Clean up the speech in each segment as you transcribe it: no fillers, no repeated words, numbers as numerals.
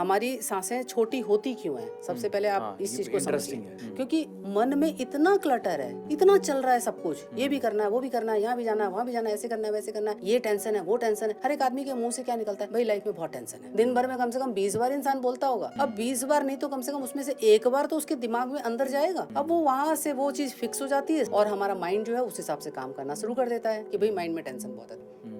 हमारी सांसें छोटी होती क्यों हैं? सबसे पहले आप इस चीज को समझिए, क्योंकि मन में इतना क्लटर है, इतना चल रहा है सब कुछ, ये भी करना है, वो भी करना है, यहाँ भी जाना है, वहाँ भी जाना है, ऐसे करना है, वैसे करना है, ये टेंशन है, वो टेंशन है। हर एक आदमी के मुंह से क्या निकलता है? भाई लाइफ में बहुत टेंशन है। दिन भर में कम से कम 20 बार इंसान बोलता होगा। अब 20 बार नहीं तो कम से कम उसमें से एक बार तो उसके दिमाग में अंदर जाएगा। अब वो वहां से वो चीज फिक्स हो जाती है और हमारा माइंड जो है उस हिसाब से काम करना शुरू कर देता है कि भाई माइंड में टेंशन बहुत है।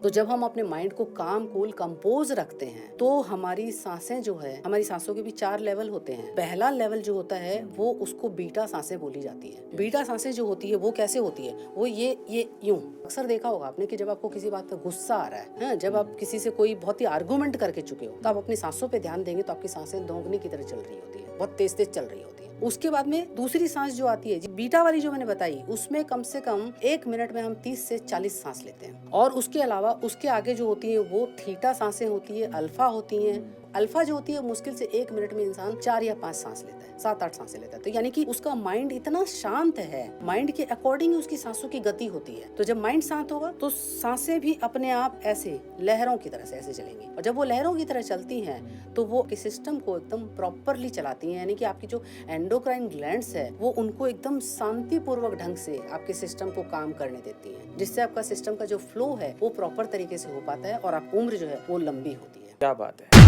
तो जब हम अपने माइंड को काम कूल कंपोज रखते हैं तो हमारी सांसें जो है, हमारी सांसों के भी 4 लेवल होते हैं। पहला लेवल जो होता है वो उसको बीटा सांसें बोली जाती है। बीटा सांसें जो होती है वो कैसे होती है? वो ये यूं अक्सर देखा होगा आपने कि जब आपको किसी बात पे गुस्सा आ रहा है, जब आप किसी से कोई बहुत ही आर्गुमेंट करके चुके हो, तो आप अपनी सांसों पे ध्यान देंगे तो आपकी सांसें दोगुनी की तरह चल रही होती है, बहुत तेज तेज चल रही होती है। उसके बाद में दूसरी सांस जो आती है, बीटा वाली जो मैंने बताई, उसमें कम से कम 1 मिनट में हम 30 से 40 सांस लेते हैं। और उसके अलावा उसके आगे जो होती है वो थीटा सांसें होती है, अल्फा होती हैं। अल्फा जो होती है मुश्किल से 1 मिनट में इंसान 4 या 5 सांस लेता है, 7-8 सांसें लेता है। तो यानी कि उसका माइंड इतना शांत है, माइंड के अकॉर्डिंग उसकी सांसों की गति होती है। तो जब माइंड शांत होगा तो सांसें भी अपने आप ऐसे लहरों की तरह से ऐसे चलेंगी, और जब वो लहरों की तरह चलती हैं तो वो सिस्टम को एकदम प्रॉपरली चलाती हैं। यानी कि आपकी जो एंडोक्राइन ग्लैंड्स है वो उनको एकदम शांतिपूर्वक ढंग से आपके सिस्टम को काम करने देती हैं, जिससे आपका सिस्टम का जो फ्लो है वो प्रॉपर तरीके से हो पाता है और आप उम्र जो है वो लंबी होती है। क्या बात है।